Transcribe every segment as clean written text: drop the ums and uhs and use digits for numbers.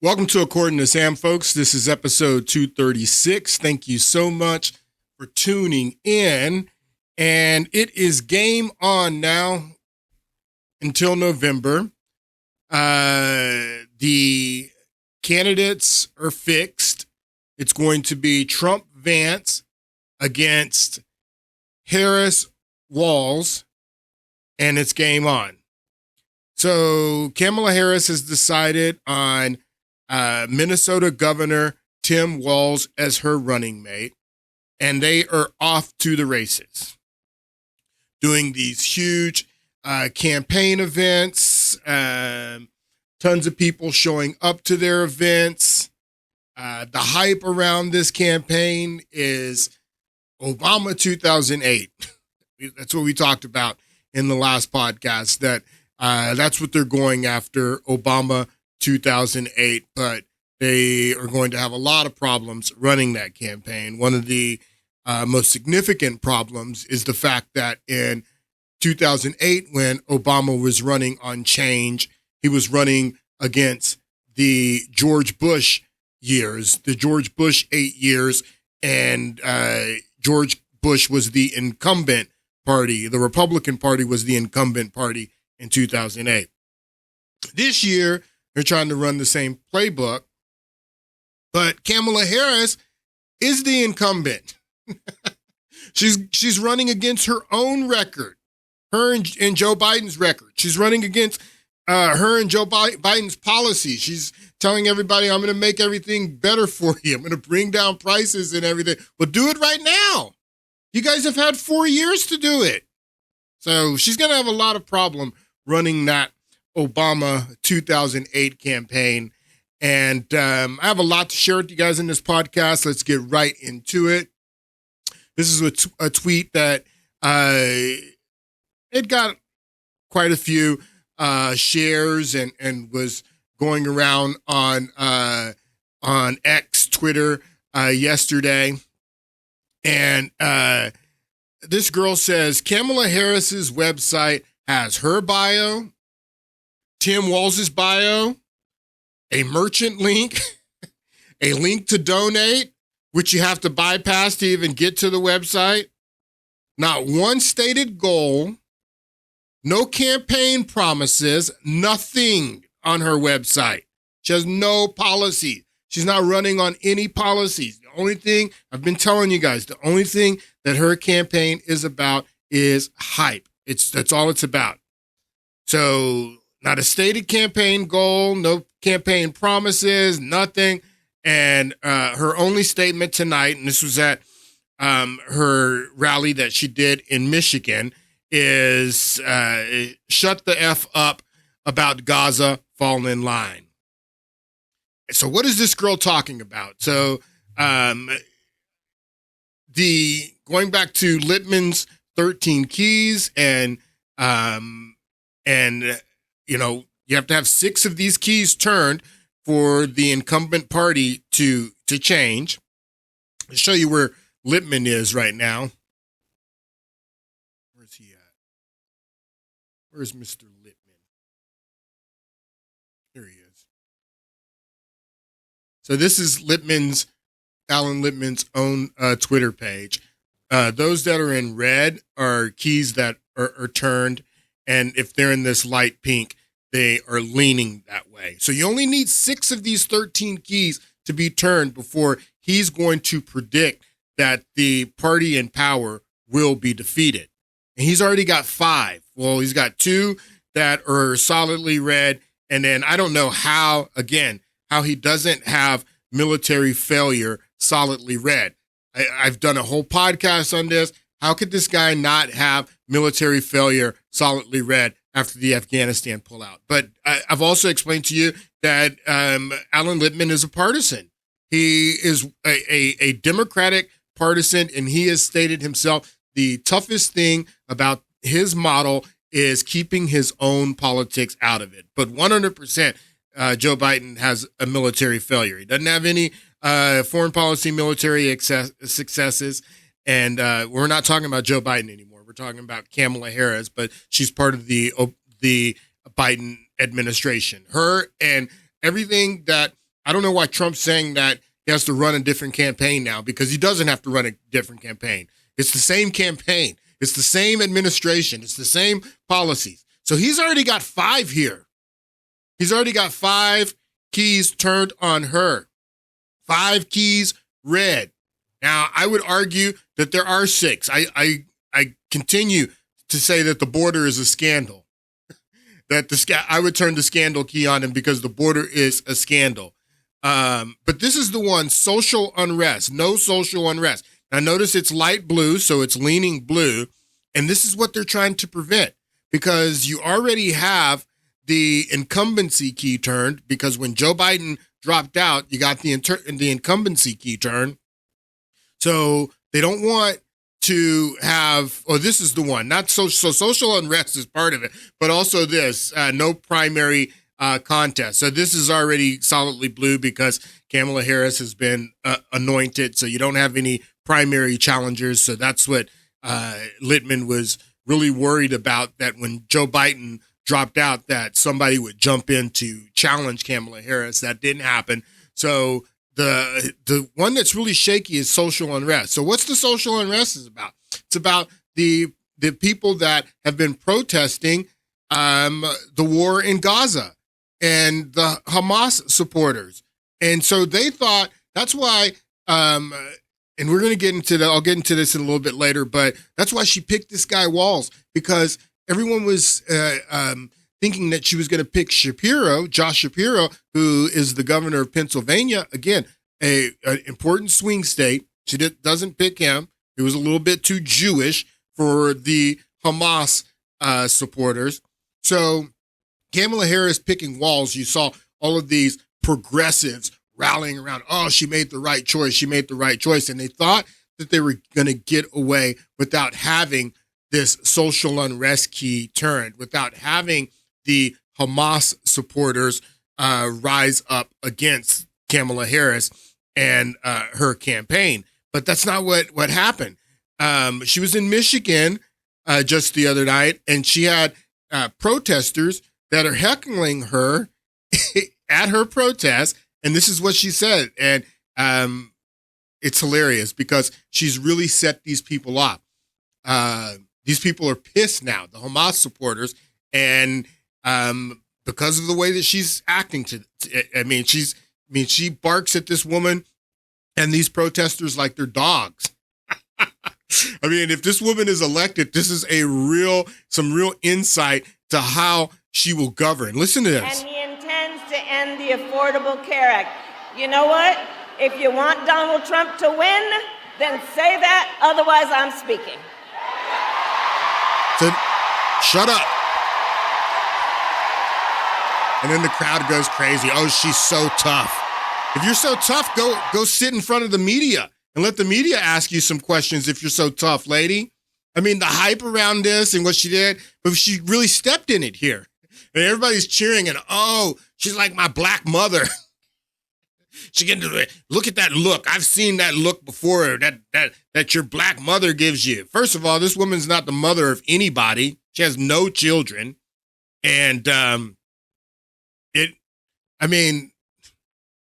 Welcome to According to Sam, folks. This is episode 236. Thank you so much for tuning in. And it is game on now until November. The candidates are fixed. It's going to be Trump Vance against Harris Walz, and it's game on. So Kamala Harris has decided on Minnesota Governor Tim Walz as her running mate, and they are off to the races, doing these huge campaign events, tons of people showing up to their events. The hype around this campaign is Obama 2008. That's what we talked about in the last podcast, that that's what they're going after, Obama 2008, but they are going to have a lot of problems running that campaign. One of the most significant problems is the fact that in 2008, when Obama was running on change, he was running against the George Bush years, the George Bush 8 years, and George Bush was the incumbent party. The Republican Party was the incumbent party in 2008. This year, they're trying to run the same playbook, but Kamala Harris is the incumbent. She's running against her own record, her and Joe Biden's record. She's running against her and Joe Biden's policy. She's telling everybody, I'm going to make everything better for you. I'm going to bring down prices and everything. Well, do it right now. You guys have had 4 years to do it. So she's going to have a lot of problem running that Obama 2008 campaign. And I have a lot to share with you guys in this podcast. Let's get right into it. This is a tweet that it got quite a few shares and was going around on X, Twitter yesterday. And this girl says Kamala Harris's website has her bio, Tim Walz's bio, a merchant link, a link to donate, which you have to bypass to even get to the website. Not one stated goal, no campaign promises, nothing on her website. She has no policy. She's not running on any policies. The only thing I've been telling you guys, the only thing that her campaign is about is hype. That's all it's about. So not a stated campaign goal, no campaign promises, nothing. And her only statement tonight, and this was at her rally that she did in Michigan, is shut the F up about Gaza, fall in line. So what is this girl talking about? So going back to Littman's 13 keys, and you have to have 6 of these keys turned for the incumbent party to change. I'll show you where Littman is right now. Where's he at? Where's Mr. Littman? Here he is. So this is Alan Littman's own Twitter page. Those that are in red are keys that are turned, and if they're in this light pink, they are leaning that way. So you only need 6 of these 13 keys to be turned before he's going to predict that the party in power will be defeated. And he's already got 5. Well, he's got 2 that are solidly red. And then I don't know how he doesn't have military failure solidly red. I've done a whole podcast on this. How could this guy not have military failure solidly red after the Afghanistan pullout? But I've also explained to you that Alan Littman is a partisan. He is a Democratic partisan, and he has stated himself the toughest thing about his model is keeping his own politics out of it. But 100%, Joe Biden has a military failure. He doesn't have any foreign policy military successes. And we're not talking about Joe Biden anymore. We're talking about Kamala Harris, but she's part of the Biden administration. Her and everything that I don't know why Trump's saying that he has to run a different campaign now, because he doesn't have to run a different campaign. It's the same campaign. It's the same administration. It's the same policies. So he's already got 5 here. He's already got 5 keys turned on her. 5 keys red. Now, I would argue that there are 6. I continue to say that the border is a scandal. I would turn the scandal key on him because the border is a scandal. But this is the one, social unrest, no social unrest. Now notice it's light blue, so it's leaning blue. And this is what they're trying to prevent, because you already have the incumbency key turned, because when Joe Biden dropped out, you got the incumbency key turned. So they don't want to have, this is the one, not so social unrest is part of it, but also this, no primary contest. So this is already solidly blue because Kamala Harris has been anointed. So you don't have any primary challengers. So that's what Littman was really worried about, that when Joe Biden dropped out, that somebody would jump in to challenge Kamala Harris. That didn't happen. So the one that's really shaky is social unrest. So what's the social unrest is about? It's about the people that have been protesting the war in Gaza and the Hamas supporters. And so they thought that's why, and we're going to get into that. I'll get into this in a little bit later, but that's why she picked this guy Walz, because everyone was thinking that she was going to pick Josh Shapiro, who is the governor of Pennsylvania. Again, an important swing state. She doesn't pick him. He was a little bit too Jewish for the Hamas supporters. So Kamala Harris picking Walz, you saw all of these progressives rallying around, she made the right choice. She made the right choice. And they thought that they were going to get away without having this social unrest key turned, without having the Hamas supporters rise up against Kamala Harris and her campaign. But that's not what happened. She was in Michigan just the other night, and she had protesters that are heckling her at her protest. And this is what she said. And it's hilarious because she's really set these people up. These people are pissed now, the Hamas supporters. And because of the way that she's acting she barks at this woman and these protesters like they're dogs. I mean, if this woman is elected, this is some real insight to how she will govern. Listen to this. And he intends to end the Affordable Care Act. You know what? If you want Donald Trump to win, then say that. Otherwise, I'm speaking. So, shut up. And then the crowd goes crazy. Oh, she's so tough. If you're so tough, go sit in front of the media and let the media ask you some questions if you're so tough, lady. I mean, the hype around this and what she did, but she really stepped in it here. And everybody's cheering and, she's like my black mother. She can do it. Look at that look. I've seen that look before that your black mother gives you. First of all, this woman's not the mother of anybody. She has no children. And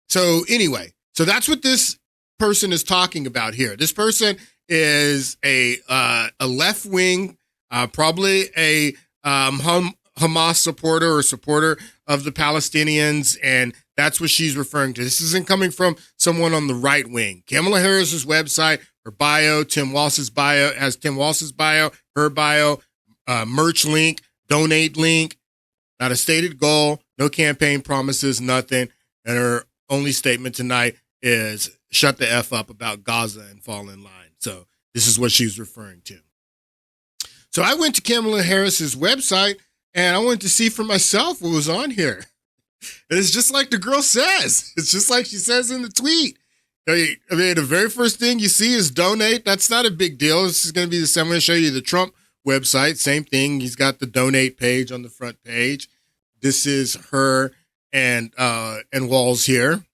so anyway, so that's what this person is talking about here. This person is a left wing, probably a Hamas supporter or supporter of the Palestinians, and that's what she's referring to. This isn't coming from someone on the right wing. Kamala Harris's website, her bio, Tim Walz's bio, her bio, merch link, donate link, not a stated goal, no campaign promises, nothing. And her only statement tonight is shut the F up about Gaza and fall in line. So this is what she's referring to. So I went to Kamala Harris's website and I wanted to see for myself what was on here. And it's just like the girl says. It's just like she says in the tweet. I mean, the very first thing you see is donate. That's not a big deal. This is going to be the same. I'm going to show you the Trump website. Same thing. He's got the donate page on the front page. This is her and Walz here.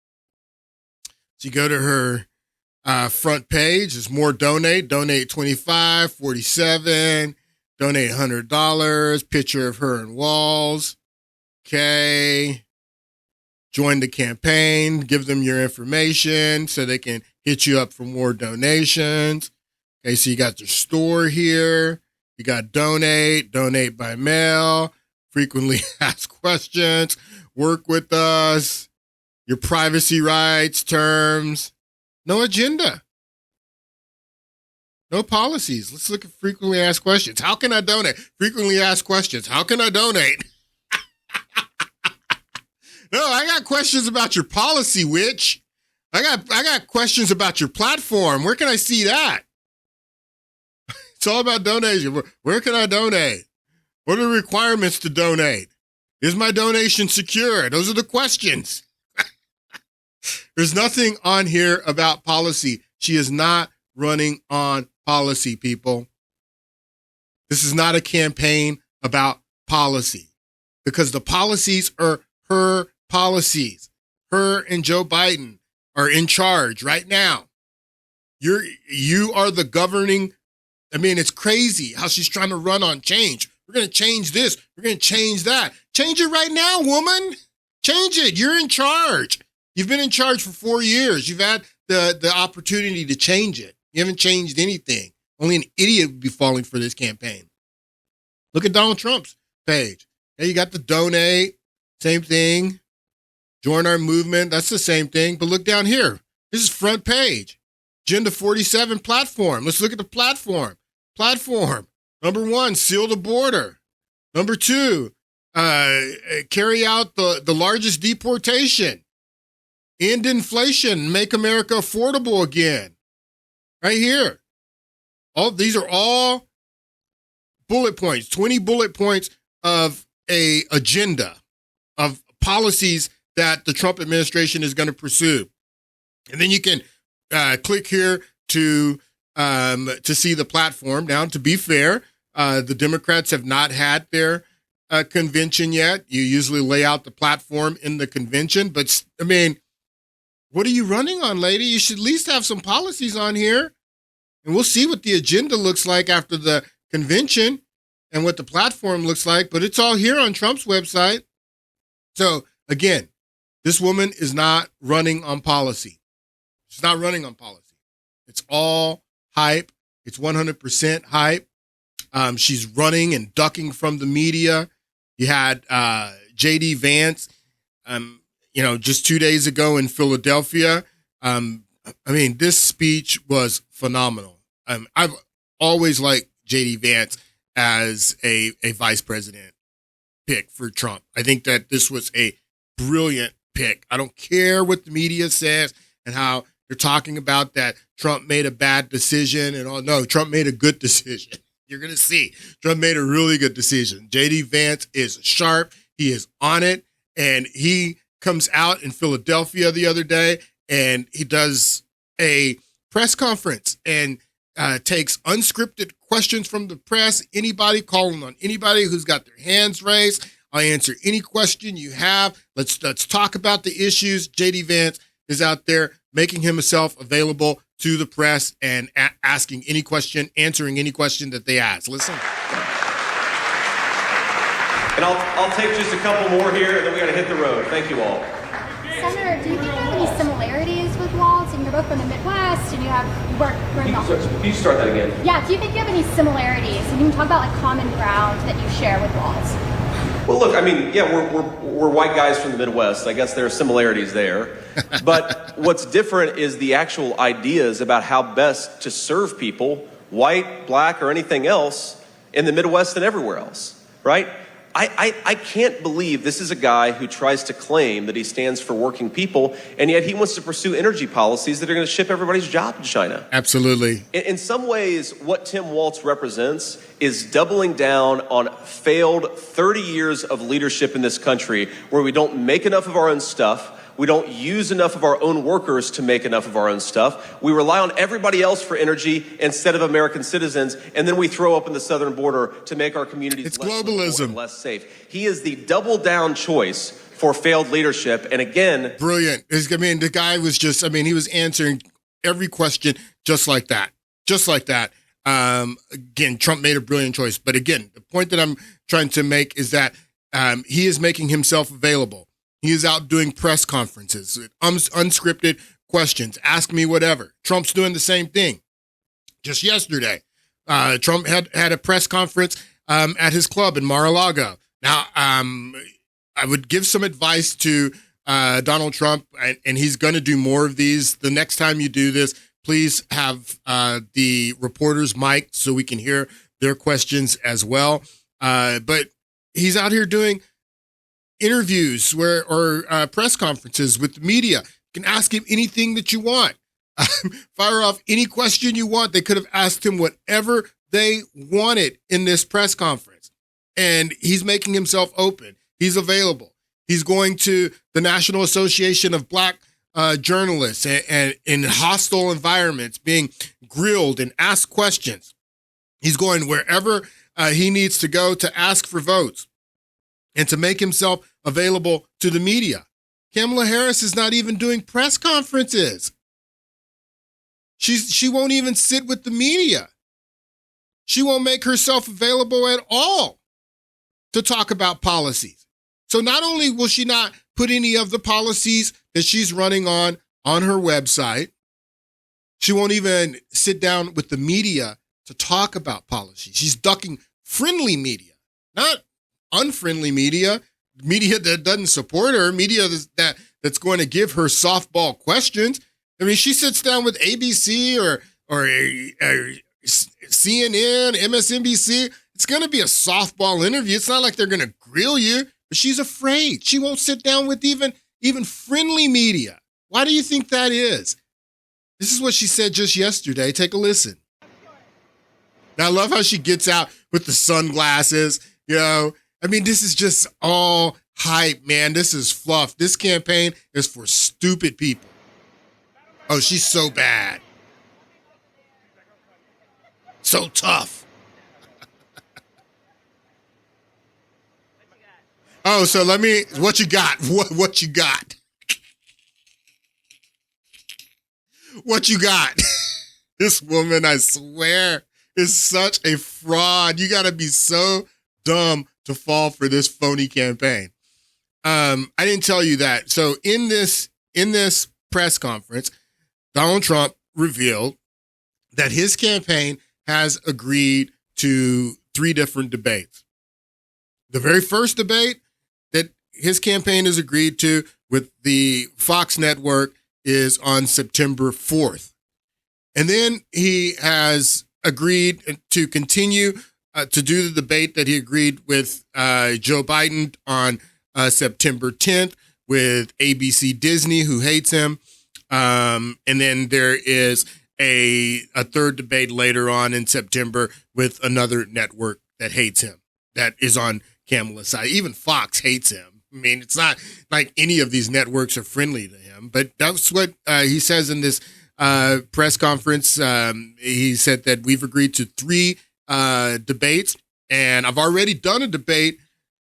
So you go to her front page. There's more donate. Donate 25, 47. Donate $100. Picture of her and Walz. Okay. join the campaign, give them your information so they can hit you up for more donations. Okay, so you got your store here. You got donate by mail, frequently asked questions, work with us, your privacy rights, terms, no agenda, no policies. Let's look at frequently asked questions. How can I donate? Frequently asked questions. How can I donate? No, I got questions about your policy, witch. I got questions about your platform. Where can I see that? It's all about donation. Where can I donate? What are the requirements to donate? Is my donation secure? Those are the questions. There's nothing on here about policy. She is not running on policy, people. This is not a campaign about policy because the policies are her policies. Her and Joe Biden are in charge right now. You are the governing. I mean, it's crazy how she's trying to run on change. We're going to change this. We're going to change that. Change it right now, woman. Change it. You're in charge. You've been in charge for 4 years. You've had the opportunity to change it. You haven't changed anything. Only an idiot would be falling for this campaign. Look at Donald Trump's page. Hey, you got the donate. Same thing. Join our movement. That's the same thing. But look down here. This is front page. Agenda 47 platform. Let's look at the platform. Platform. Number 1, seal the border. Number 2, carry out the largest deportation. End inflation. Make America affordable again. Right here. All these are all bullet points. 20 bullet points of a agenda of policies that the Trump administration is going to pursue. And then you can click here to see the platform. Now, to be fair, the Democrats have not had their convention yet. You usually lay out the platform in the convention. But, I mean, what are you running on, lady? You should at least have some policies on here. And we'll see what the agenda looks like after the convention and what the platform looks like. But it's all here on Trump's website. So, again, this woman is not running on policy. She's not running on policy. It's all hype. It's 100% hype. She's running and ducking from the media. You had J.D. Vance, just 2 days ago in Philadelphia. I mean, this speech was phenomenal. I've always liked J.D. Vance as a vice president pick for Trump. I think that this was a brilliant pick. I don't care what the media says and how they're talking about that Trump made a bad decision and all. No, Trump made a good decision. You're going to see. Trump made a really good decision. J.D. Vance is sharp. He is on it. And he comes out in Philadelphia the other day and he does a press conference and takes unscripted questions from the press. Anybody, calling on anybody who's got their hands raised. I'll answer any question you have. Let's talk about the issues. J.D. Vance is out there making himself available to the press and asking any question, answering any question that they ask. Listen. And I'll take just a couple more here, and then we got to hit the road. Thank you all. Senator, do you think you have any similarities with Walz? And you're both from the Midwest, and you work very well. Can you start that again? Yeah, do you think you have any similarities? And you can talk about like common ground that you share with Walz. Well, look, I mean, yeah, we're white guys from the Midwest. I guess there are similarities there. But what's different is the actual ideas about how best to serve people, white, black, or anything else, in the Midwest and everywhere else, right? I can't believe this is a guy who tries to claim that he stands for working people, and yet he wants to pursue energy policies that are going to ship everybody's job to China. Absolutely. In some ways, what Tim Walz represents is doubling down on failed 30 years of leadership in this country where we don't make enough of our own stuff. We don't use enough of our own workers to make enough of our own stuff. We rely on everybody else for energy instead of American citizens, and then we throw open the southern border to make our communities less safe. He is the double-down choice for failed leadership, and again... Brilliant. I mean, the guy was just, he was answering every question just like that. Just like that. Again, Trump made a brilliant choice. But again, the point that I'm trying to make is that he is making himself available. He is out doing press conferences, unscripted questions, ask me whatever. Trump's doing the same thing. Just yesterday, Trump had a press conference at his club in Mar-a-Lago. Now, I would give some advice to Donald Trump, and he's going to do more of these. The next time you do this, please have the reporters mic'd so we can hear their questions as well. But he's out here doing interviews or press conferences with the media. You can ask him anything that you want. Fire off any question you want. They could have asked him whatever they wanted in this press conference. And he's making himself open. He's available. He's going to the National Association of Black journalists and in hostile environments, being grilled and asked questions. He's going wherever he needs to go to ask for votes and to make himself available to the media. Kamala Harris is not even doing press conferences. She won't even sit with the media. She won't make herself available at all to talk about policies. So not only will she not put any of the policies that she's running on her website, she won't even sit down with the media to talk about policy. She's ducking friendly media, not unfriendly media that doesn't support her, media that's going to give her softball questions. I mean, she sits down with ABC or CNN, MSNBC. It's going to be a softball interview. It's not like they're going to grill you, but she's afraid. She won't sit down with even friendly media. Why do you think that is? This is what she said just yesterday. Take a listen. Now, I love how she gets out with the sunglasses. You know, I mean, this is just all hype, man. This is fluff. This campaign is for stupid people. Oh, she's so bad. So tough. Oh, so what you got? What you got? What you got? This woman, I swear, is such a fraud. You got to be so dumb to fall for this phony campaign. I didn't tell you that. So in this press conference, Donald Trump revealed that his campaign has agreed to 3 different debates. The very first debate that his campaign has agreed to with the Fox network is on September 4th. And then he has agreed to continue to do the debate that he agreed with Joe Biden on September 10th with ABC Disney, who hates him. And then there is a third debate later on in September with another network that hates him, that is on Kamala's side. Even Fox hates him. I mean, it's not like any of these networks are friendly to him, but that's what he says in this press conference. He said that we've agreed to 3 debates, and I've already done a debate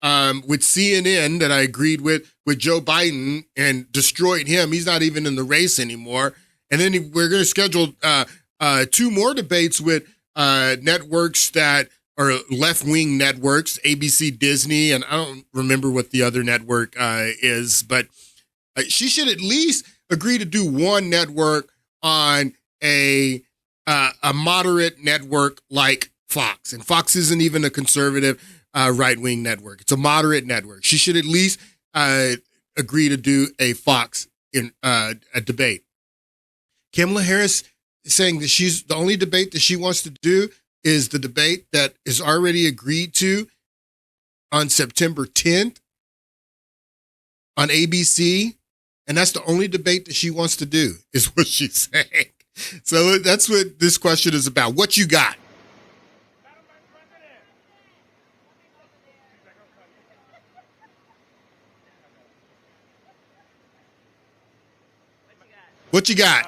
with CNN that I agreed with Joe Biden and destroyed him. He's not even in the race anymore. And then we're going to schedule 2 more debates with networks that are left-wing networks, ABC, Disney, and I don't remember what the other network is, but she should at least agree to do 1 network on a moderate network like Fox. And Fox isn't even a conservative right-wing network. It's a moderate network. She should at least agree to do a Fox in a debate. Kamala Harris is saying that the only debate that she wants to do is the debate that is already agreed to on September 10th on ABC. And that's the only debate that she wants to do, is what she's saying. So that's what this question is about. What you got? What you got?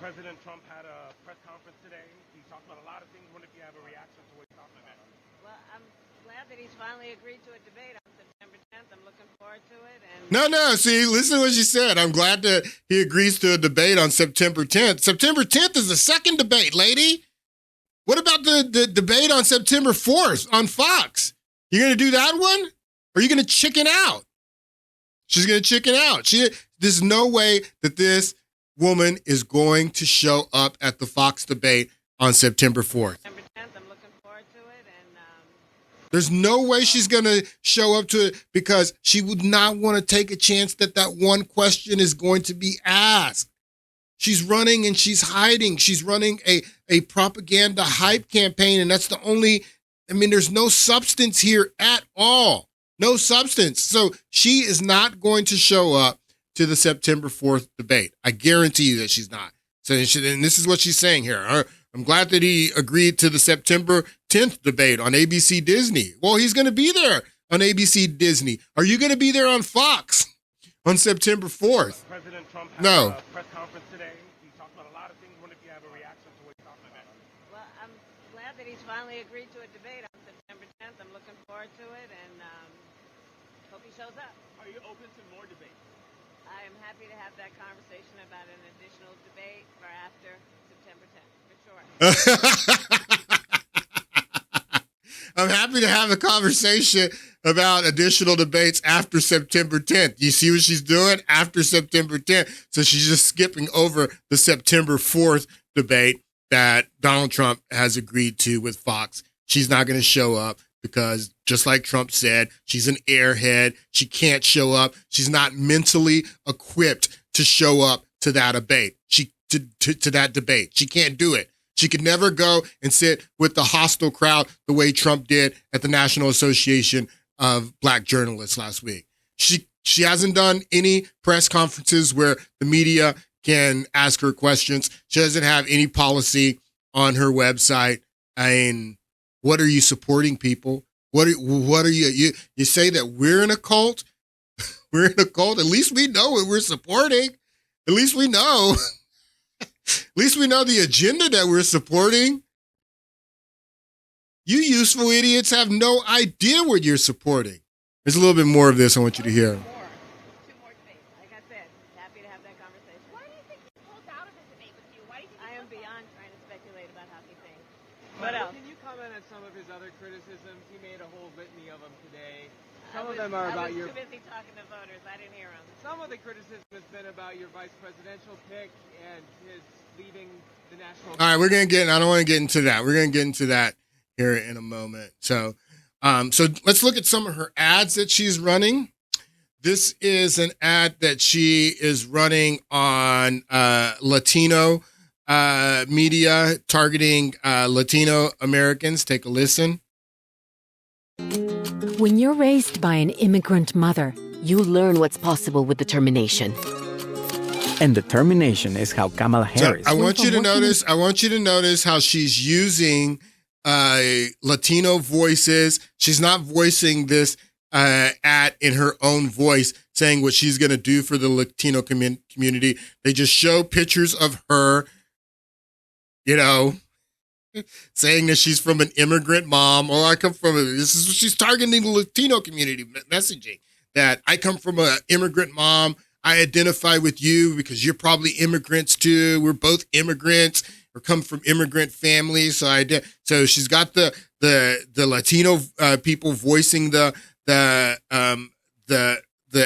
President Trump had a press conference today. He talked about a lot of things. Wonder if you have a reaction to what he's talking about. Well, I'm glad that he's finally agreed to a debate on September 10th. I'm looking forward to it. And No. See, listen to what she said. I'm glad that he agrees to a debate on September 10th. September 10th is the second debate, lady. What about the debate on September 4th on Fox? You going to do that one? Or are you going to chicken out? She's going to chicken out. There's no way that this woman is going to show up at the Fox debate on September 4th. September 10th, I'm looking forward to it. And there's no way she's going to show up to it because she would not want to take a chance that one question is going to be asked. She's running and she's hiding. She's running a propaganda hype campaign, and that's the only, there's no substance here at all. No substance. So she is not going to show up to the September 4th debate. I guarantee you that she's not. So, and this is what she's saying here. I'm glad that he agreed to the September 10th debate on ABC Disney. Well, he's going to be there on ABC Disney. Are you going to be there on Fox on September 4th? President Trump had No. a press conference today. He talked about a lot of things. Wonder if you have a reaction to what he's talking about. well, I'm glad that he's finally agreed to a debate on September 10th. I'm looking forward to it, and hope he shows up. Are you open to more debates? I am happy to have that conversation about an additional debate for after September 10th, for sure. I'm happy to have a conversation about additional debates after September 10th. You see what she's doing after September 10th? So she's just skipping over the September 4th debate that Donald Trump has agreed to with Fox. She's not going to show up because, just like Trump said, she's an airhead. She can't show up. She's not mentally equipped to show up to that debate. To that debate. She can't do it. She could never go and sit with the hostile crowd the way Trump did at the National Association of Black Journalists last week. She hasn't done any press conferences where the media can ask her questions. She doesn't have any policy on her website. I mean, what are you supporting, people? What are you say that we're in a cult? We're in a cult. At least we know what we're supporting. At least we know. At least we know the agenda that we're supporting. You useful idiots have no idea what you're supporting. There's a little bit more of this I want you to hear. Two more debates. Like I said, happy to have that conversation. Why do you think he pulled out of the debate with you? Why do you think I he am pulled out? beyond trying to speculate about how he thinks. What else? Can you comment on some of his other criticisms? He made a whole litany of them today. I Some of was- them are about I was your. too busy talking to voters. I didn't hear him. Some of the criticism has been about your vice presidential pick and his leaving the national. All right, I don't want to get into that. We're going to get into that here in a moment. So let's look at some of her ads that she's running. This is an ad that she is running on Latino media, targeting Latino Americans. Take a listen. When you're raised by an immigrant mother, You learn what's possible with determination. And determination is how Kamala Harris. So I want you to notice how she's using Latino voices. She's not voicing this ad in her own voice, saying what she's going to do for the Latino community. They just show pictures of her, saying that she's from an immigrant mom. This is what she's targeting the Latino community, messaging that I come from an immigrant mom. I identify with you because you're probably immigrants too. We're both immigrants or come from immigrant families. So she's got the Latino people voicing the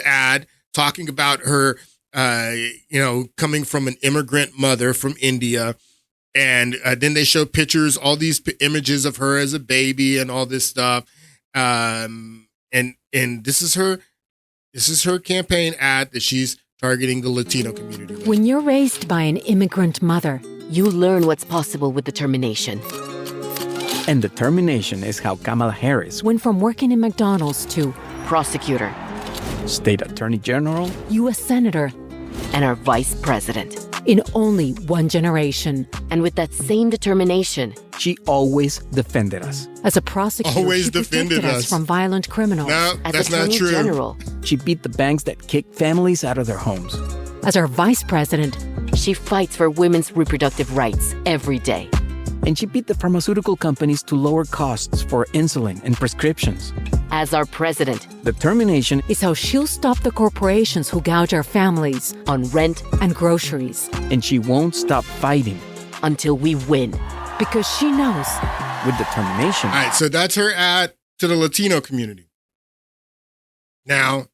ad, talking about her, coming from an immigrant mother from India. And then they show pictures, all these images of her as a baby and all this stuff. And this is her campaign ad that she's targeting the Latino community with. when you're raised by an immigrant mother, You learn what's possible with determination. And determination is how Kamala Harris, went from working in McDonald's to Prosecutor State Attorney General, U.S. Senator and our vice president. in only one generation. And with that same determination, she always defended us. As a prosecutor, Always she defended protected us us. from violent criminals. No, as that's not Attorney true. General, She beat the banks that kick families out of their homes. As our vice president, she fights for women's reproductive rights every day. And she beat the pharmaceutical companies to lower costs for insulin and prescriptions. As our president, Determination is how she'll stop the corporations who gouge our families on rent and groceries. and she won't stop fighting until we win. Because she knows with determination. All right, so that's her ad to the Latino community. Now,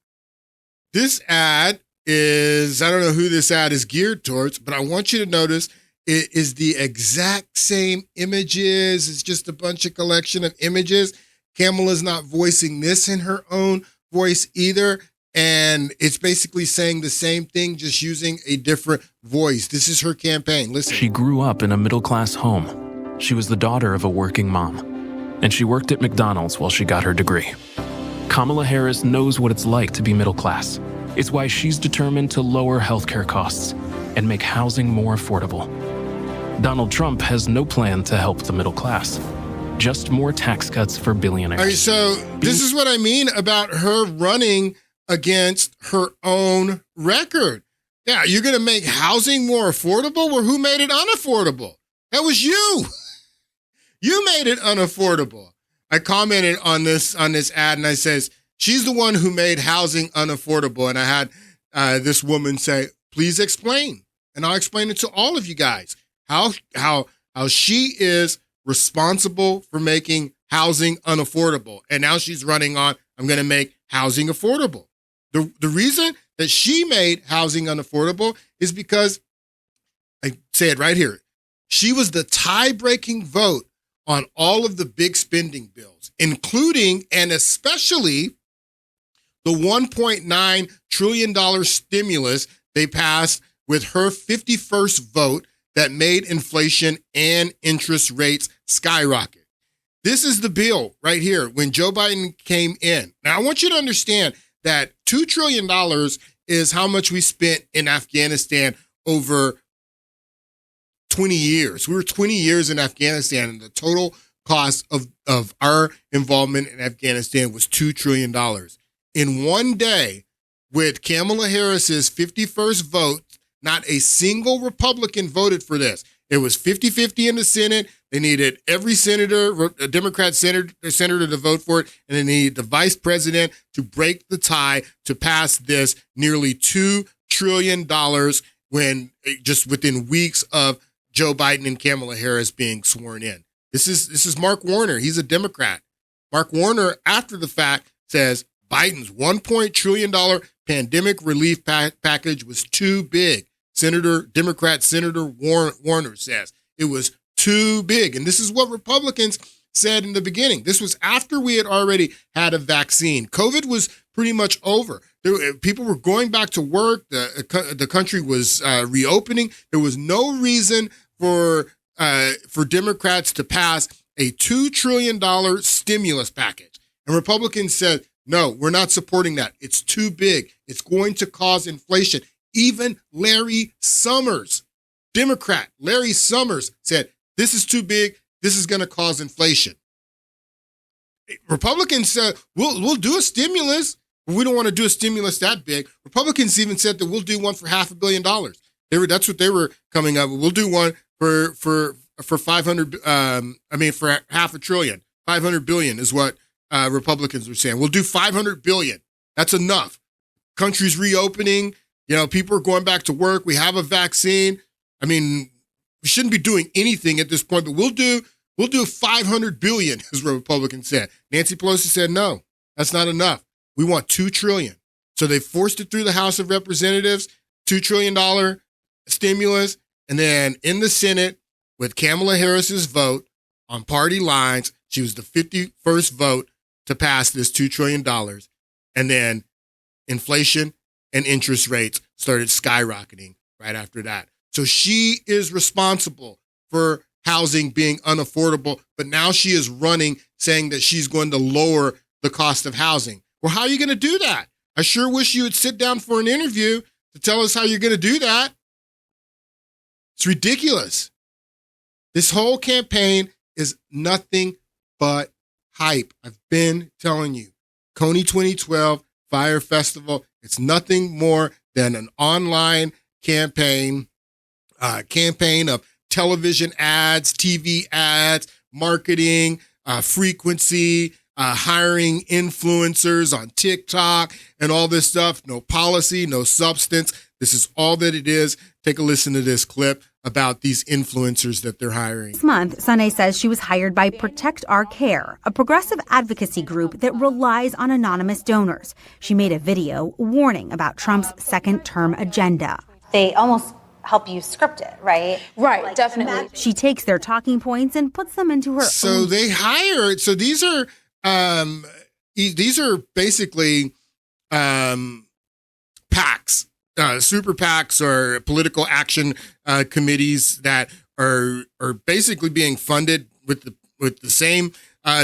This ad is, I don't know who this ad is geared towards, but I want you to notice it is the exact same images. It's just a bunch of collection of images. Kamala's not voicing this in her own voice either. And it's basically saying the same thing, just using a different voice. This is her campaign. Listen. She grew up in a middle-class home. She was the daughter of a working mom, and she worked at McDonald's while she got her degree. Kamala Harris knows what it's like to be middle class. It's why she's determined to lower healthcare costs and make housing more affordable. Donald Trump has no plan to help the middle class. Just more tax cuts for billionaires. All right, so this is what I mean about her running against her own record. Yeah, you're going to make housing more affordable? Well, who made it unaffordable? That was you. You made it unaffordable. I commented on this ad and I says, she's the one who made housing unaffordable. And I had this woman say, please explain. And I'll explain it to all of you guys. How she is responsible for making housing unaffordable. And now she's running on, I'm going to make housing affordable. The reason that she made housing unaffordable is because, I say it right here, she was the tie-breaking vote on all of the big spending bills, including and especially the $1.9 trillion stimulus they passed with her 51st vote that made inflation and interest rates skyrocket. This is the bill right here when Joe Biden came in. Now, I want you to understand that $2 trillion is how much we spent in Afghanistan over 20 years. We were 20 years in Afghanistan, and the total cost of our involvement in Afghanistan was $2 trillion. In one day, with Kamala Harris's 51st vote, not a single Republican voted for this. It was 50-50 in the Senate. They needed every senator, a Democrat senator to vote for it, and they needed the vice president to break the tie to pass this nearly $2 trillion when just within weeks of Joe Biden and Kamala Harris being sworn in. This is Mark Warner. He's a Democrat. Mark Warner, after the fact, says Biden's $1 trillion pandemic relief package was too big. Democrat Senator Warner says it was too big. And this is what Republicans said in the beginning. This was after we had already had a vaccine. COVID was pretty much over. People were going back to work. The country was reopening. There was no reason for Democrats to pass a $2 trillion stimulus package. And Republicans said, no, we're not supporting that. It's too big. It's going to cause inflation. Even Larry Summers, Democrat Larry Summers, said, this is too big. This is going to cause inflation. Republicans said, we'll do a stimulus, but we don't want to do a stimulus that big. Republicans even said that we'll do one for $500 million. That's what they were coming up with. We'll do one for 500. For $500 billion. 500 billion is what Republicans were saying. We'll do 500 billion. That's enough. Country's reopening. You know, people are going back to work. We have a vaccine. I mean, we shouldn't be doing anything at this point, but we'll do 500 billion, as Republicans said. Nancy Pelosi said, no, that's not enough. We want $2 trillion. So they forced it through the House of Representatives, $2 trillion stimulus. And then in the Senate, with Kamala Harris's vote on party lines, she was the 51st vote to pass this $2 trillion. And then inflation and interest rates started skyrocketing right after that. So she is responsible for housing being unaffordable, but now she is running saying that she's going to lower the cost of housing. Well, how are you going to do that? I sure wish you would sit down for an interview to tell us how you're going to do that. It's ridiculous. This whole campaign is nothing but hype. I've been telling you. Coney 2012 Fire Festival, it's nothing more than an online campaign of television ads, TV ads, marketing, frequency, hiring influencers on TikTok and all this stuff. No policy, no substance. This is all that it is. Take a listen to this clip. about these influencers that they're hiring. This month, Sunay says she was hired by Protect Our Care, a progressive advocacy group that relies on anonymous donors. She made a video warning about Trump's second-term agenda. They almost help you script it, right? Right, like, definitely. She takes their talking points and puts them into her own. So they hire. So these are basically PACs. Super PACs or political action committees that are basically being funded with the same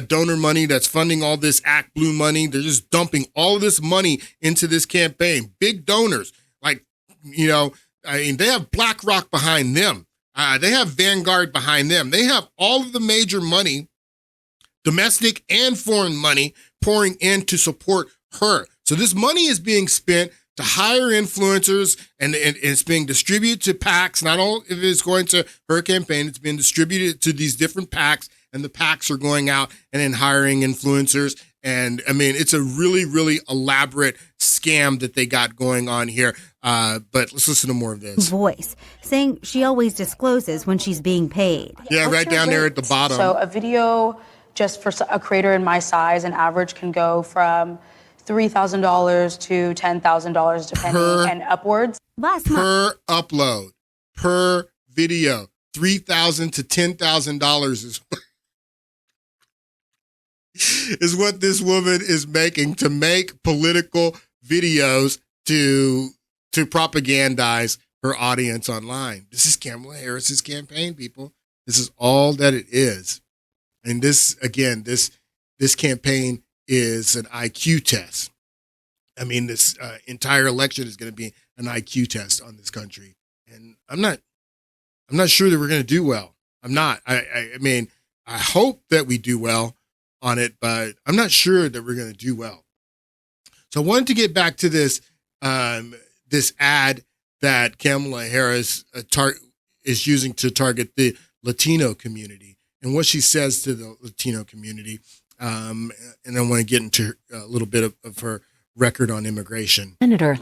donor money that's funding all this Act Blue money. They're just dumping all of this money into this campaign. Big donors, like, they have BlackRock behind them. They have Vanguard behind them. They have all of the major money, domestic and foreign money, pouring in to support her. So this money is being spent to hire influencers, and it's being distributed to PACs. Not all of it is going to her campaign. It's being distributed to these different PACs, and the PACs are going out and then hiring influencers. And I mean, it's a really, really elaborate scam that they got going on here. But let's listen to more of this. Voice saying she always discloses when she's being paid. Yeah, What's right down there at the bottom. So a video just for a creator in my size, an average can go from $3,000 to $10,000 depending and upwards. Per upload, per video, $3,000 to $10,000 is what this woman is making to make political videos to propagandize her audience online. This is Kamala Harris's campaign, people. This is all that it is. And this campaign is an IQ test. I mean, this entire election is going to be an IQ test on this country, and I'm not sure that we're going to do well. I'm not. I mean, I hope that we do well on it, but I'm not sure that we're going to do well. So I wanted to get back to this this ad that Kamala Harris is using to target the Latino community and what she says to the Latino community. And I want to get into a little bit of her record on immigration. Senator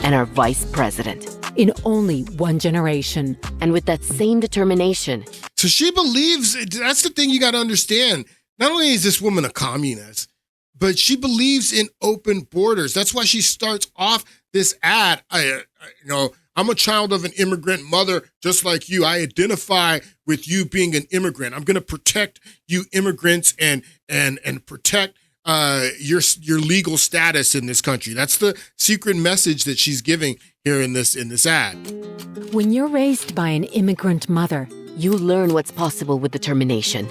and our vice president. In only one generation. And with that same determination. So she believes, that's the thing you got to understand. Not only is this woman a communist, but she believes in open borders. That's why she starts off this ad. I'm a child of an immigrant mother, just like you. I identify with you being an immigrant. I'm going to protect you immigrants and protect your legal status in this country. That's the secret message that she's giving here in this ad. When you're raised by an immigrant mother, you learn what's possible with determination.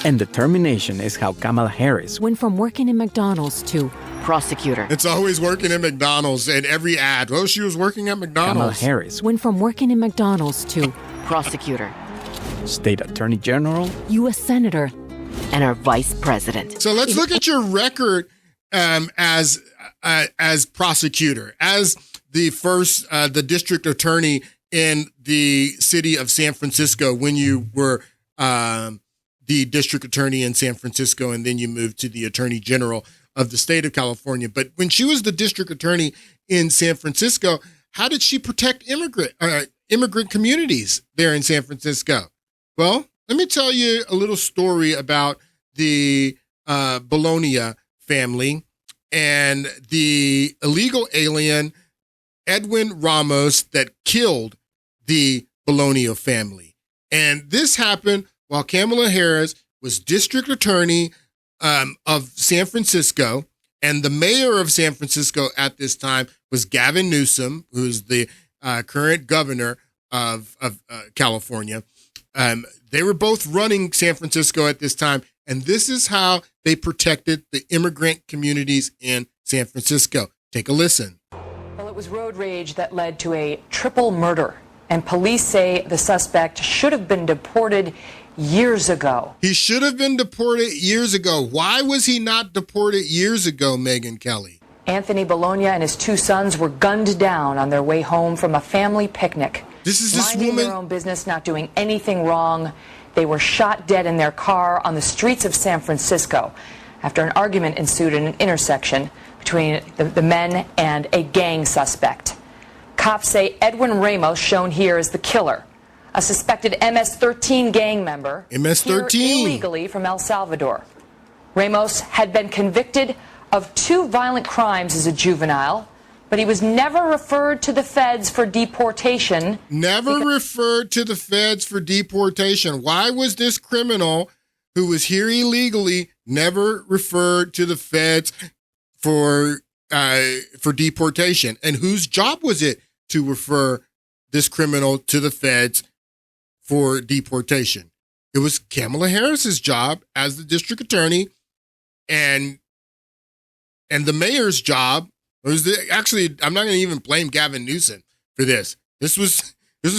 And determination is how Kamala Harris went from working in McDonald's to prosecutor. It's always working in McDonald's in every ad. Well, she was working at McDonald's. Kamala Harris went from working in McDonald's to prosecutor, state attorney general, U.S. senator, and our vice president. So let's look at your record as prosecutor, as the district attorney in the city of San Francisco when you were the district attorney in San Francisco, and then you moved to the attorney general of the state of California. But when she was the district attorney in San Francisco, how did she protect immigrant communities there in San Francisco? Well, let me tell you a little story about the Bologna family and the illegal alien Edwin Ramos that killed the Bologna family. And this happened while Kamala Harris was district attorney of San Francisco, and the mayor of San Francisco at this time was Gavin Newsom, who's the current governor of California. They were both running San Francisco at this time, and this is how they protected the immigrant communities in San Francisco. Take a listen. Well, it was road rage that led to a triple murder, and police say the suspect should have been deported years ago. He should have been deported years ago. Why was he not deported years ago, Megyn Kelly? Anthony Bologna and his two sons were gunned down on their way home from a family picnic. This is this minding woman. Their own business, not doing anything wrong. They were shot dead in their car on the streets of San Francisco after an argument ensued in an intersection between the men and a gang suspect. cops say Edwin Ramos, shown here, is the killer, a suspected MS-13 gang member MS-13 here illegally from El Salvador. Ramos had been convicted of 2 violent crimes as a juvenile, but he was never referred to the feds for deportation. Never referred to the feds for deportation. Why was this criminal who was here illegally never referred to the feds for deportation? And whose job was it to refer this criminal to the feds for deportation? It was Kamala Harris's job as the district attorney, and the mayor's job was actually, I'm not going to even blame Gavin Newsom for this. This was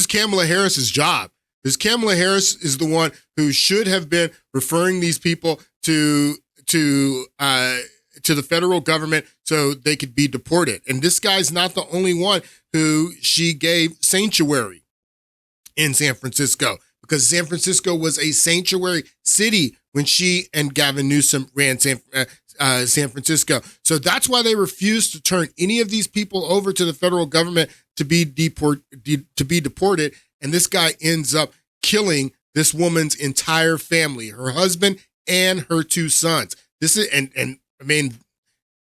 Kamala Harris's job. Because Kamala Harris is the one who should have been referring these people to the federal government so they could be deported. And this guy's not the only one who she gave sanctuary in San Francisco, because San Francisco was a sanctuary city when she and Gavin Newsom ran San Francisco. So that's why they refused to turn any of these people over to the federal government to be deported. And this guy ends up killing this woman's entire family, her husband and her 2 sons. This is, and I mean,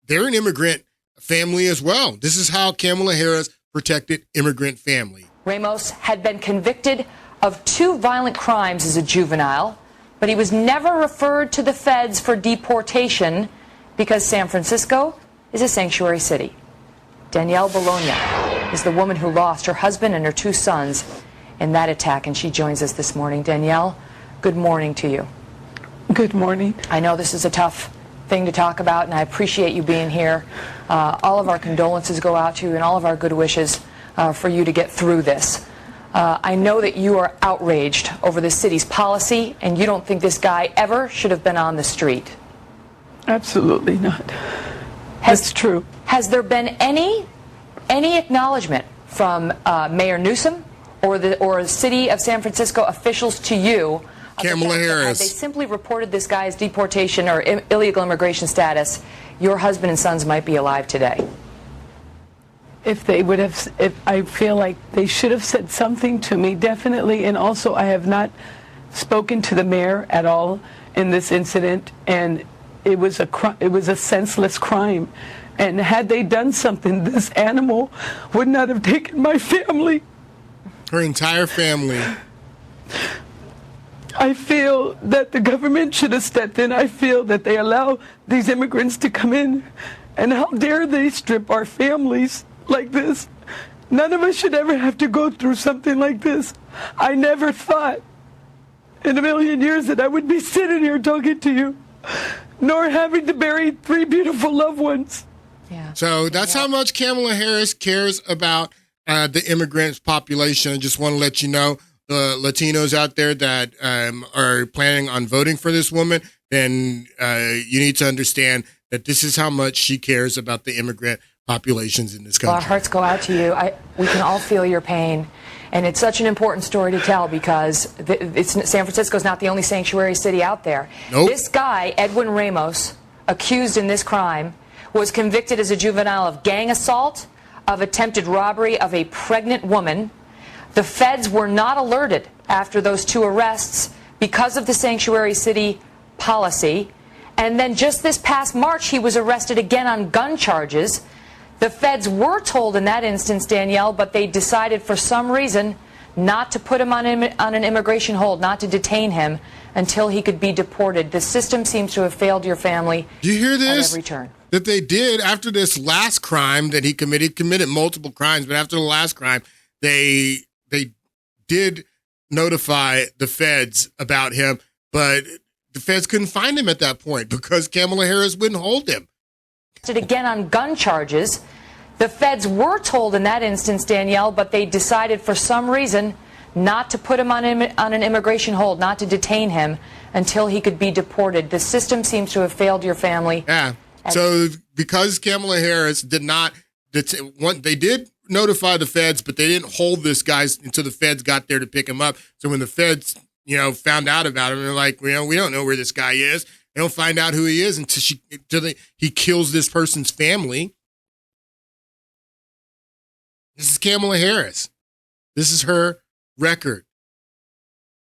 they're an immigrant family as well. This is how Kamala Harris protected immigrant family. Ramos had been convicted of 2 violent crimes as a juvenile, but he was never referred to the feds for deportation because San Francisco is a sanctuary city. Danielle Bologna is the woman who lost her husband and her 2 sons in that attack, and she joins us this morning. Danielle, good morning to you. Good morning. I know this is a tough thing to talk about, and I appreciate you being here. All of our condolences go out to you and all of our good wishes for you to get through this. I know that you are outraged over the city's policy, and you don't think this guy ever should have been on the street. Absolutely not. That's true. Has there been any acknowledgement from Mayor Newsom or the city of San Francisco officials to you? Kamala Harris. Had they simply reported this guy's deportation or illegal immigration status, your husband and sons might be alive today? If they would have, I feel like they should have said something to me, definitely. And also, I have not spoken to the mayor at all in this incident, and it was a senseless crime. And had they done something, this animal would not have taken my family. Her entire family. I feel that the government should have stepped in. I feel that they allow these immigrants to come in, and how dare they strip our families like this. None of us should ever have to go through something like this. I never thought in a million years that I would be sitting here talking to you, nor having to bury 3 beautiful loved ones. Yeah. So that's how much Kamala Harris cares about the immigrant population. I just want to let you know, the Latinos out there that are planning on voting for this woman, then you need to understand that this is how much she cares about the immigrant populations in this country. Well, our hearts go out to you. We can all feel your pain. And it's such an important story to tell because San Francisco is not the only sanctuary city out there. Nope. This guy, Edwin Ramos, accused in this crime, was convicted as a juvenile of gang assault, of attempted robbery of a pregnant woman. The feds were not alerted after those 2 arrests because of the sanctuary city policy. And then just this past March, he was arrested again on gun charges. The feds were told in that instance, Danielle, but they decided for some reason not to put him on an immigration hold, not to detain him until he could be deported. The system seems to have failed your family. Do you hear this? At every turn. That they did after this last crime that he committed multiple crimes, but after the last crime, they did notify the feds about him, but the feds couldn't find him at that point because Kamala Harris wouldn't hold him. Again on gun charges. The feds were told in that instance, Danielle, but they decided for some reason not to put him on an immigration hold, not to detain him until he could be deported. The system seems to have failed your family. Yeah. So because Kamala Harris did not, they did notify the feds, but they didn't hold this guy until the feds got there to pick him up. So when the feds, found out about him, they're like, we don't know where this guy is. They don't find out who he is until he kills this person's family. This is Kamala Harris. This is her record.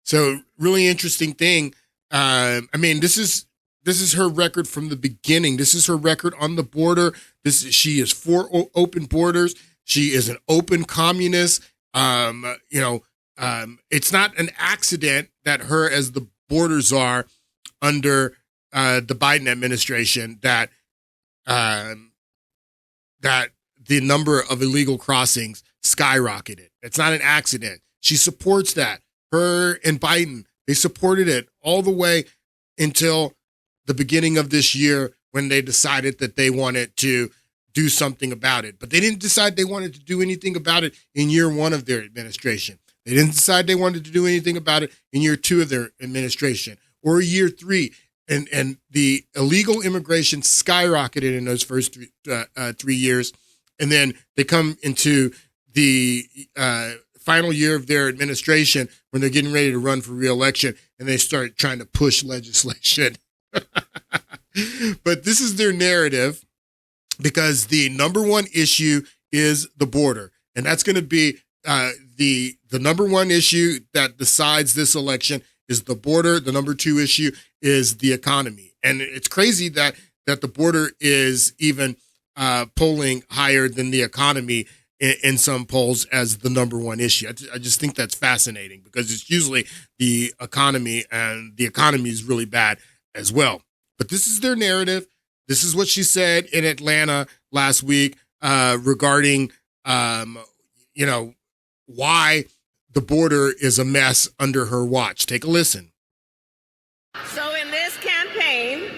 So really interesting thing. This is her record from the beginning. This is her record on the border. She is for open borders. She is an open communist. It's not an accident that her as the border czar under the Biden administration that the number of illegal crossings skyrocketed. It's not an accident. She supports that. Her and Biden, they supported it all the way until the beginning of this year when they decided that they wanted to do something about it. But they didn't decide they wanted to do anything about it in year one of their administration. They didn't decide they wanted to do anything about it in year two of their administration or year three. And the illegal immigration skyrocketed in those first 3 years. And then they come into the final year of their administration when they're getting ready to run for re-election, and they start trying to push legislation. But this is their narrative because the number one issue is the border. And that's going to be the number one issue that decides this election is the border. The number two issue is the economy. And it's crazy that the border is even polling higher than the economy in some polls as the number one issue. I just think that's fascinating because it's usually the economy, and the economy is really bad as well. But this is their narrative. This is what she said in Atlanta last week regarding, why the border is a mess under her watch. Take a listen. So in this campaign,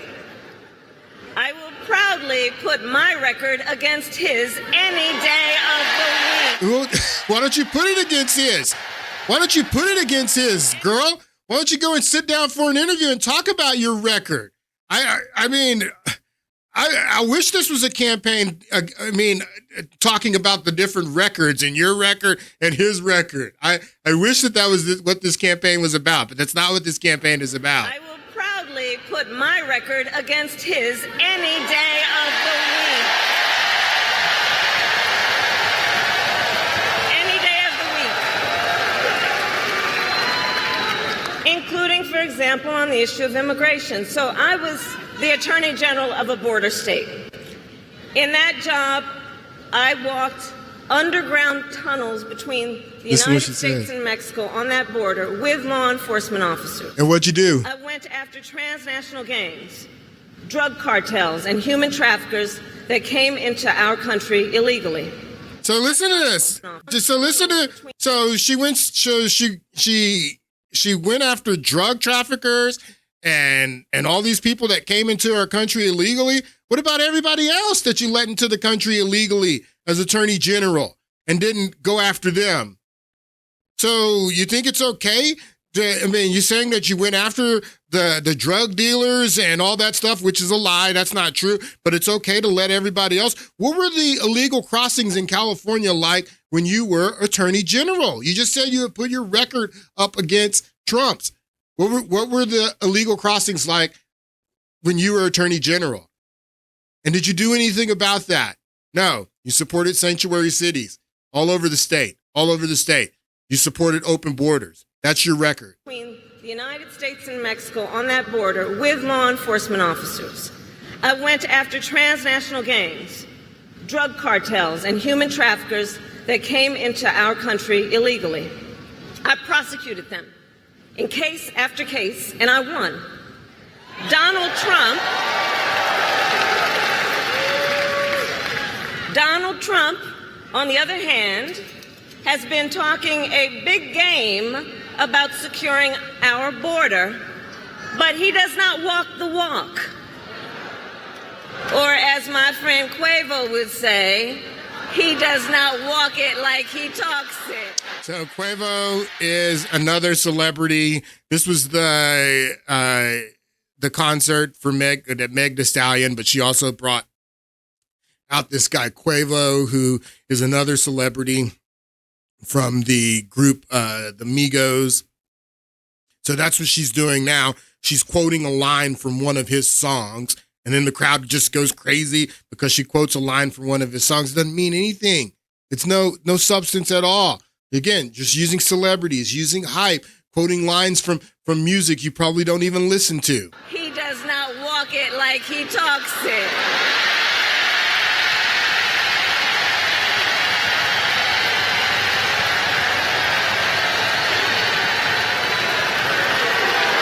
I will proudly put my record against his any day of the week. Well, why don't you put it against his? Why don't you put it against his, girl? Why don't you go and sit down for an interview and talk about your record? I wish this was a campaign, talking about the different records and your record and his record. I wish that was what this campaign was about, but that's not what this campaign is about. I will proudly put my record against his any day of the week. Any day of the week. Including, for example, on the issue of immigration. So I was the Attorney General of a border state. In that job, I walked underground tunnels between the United States and Mexico on that border with law enforcement officers. And what'd you do? I went after transnational gangs, drug cartels, and human traffickers that came into our country illegally. So listen to this. She went after drug traffickers and all these people that came into our country illegally. What about everybody else that you let into the country illegally as Attorney General and didn't go after them? So you think it's okay? You're saying that you went after the drug dealers and all that stuff, which is a lie. That's not true. But it's okay to let everybody else. What were the illegal crossings in California like when you were Attorney General? You just said you had put your record up against Trump's. What were the illegal crossings like when you were Attorney General? And did you do anything about that? No. You supported sanctuary cities all over the state. You supported open borders. That's your record. Between the United States and Mexico on that border with law enforcement officers. I went after transnational gangs, drug cartels, and human traffickers that came into our country illegally. I prosecuted them in case after case, and I won. Donald Trump, on the other hand, has been talking a big game about securing our border, but he does not walk the walk. Or as my friend Quavo would say, he does not walk it like he talks it. So Quavo is another celebrity. This was the concert for Meg Thee Stallion, but she also brought out this guy Quavo, who is another celebrity from the group the Migos. So that's what she's doing now. She's quoting a line from one of his songs, and then the crowd just goes crazy because she quotes a line from one of his songs. It doesn't mean anything. It's no substance at all. Again, just using celebrities, using hype, quoting lines from music you probably don't even listen to. He does not walk it like he talks it.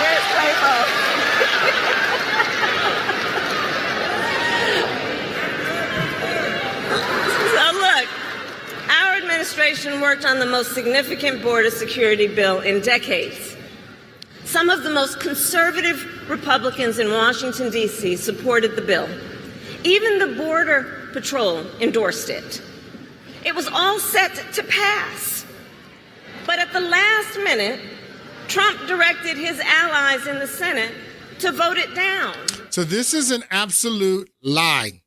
Where's Playboy? So look, our administration worked on the most significant border security bill in decades. Some of the most conservative Republicans in Washington, D.C. supported the bill. Even the Border Patrol endorsed it. It was all set to pass. But at the last minute, Trump directed his allies in the Senate to vote it down. So this is an absolute lie.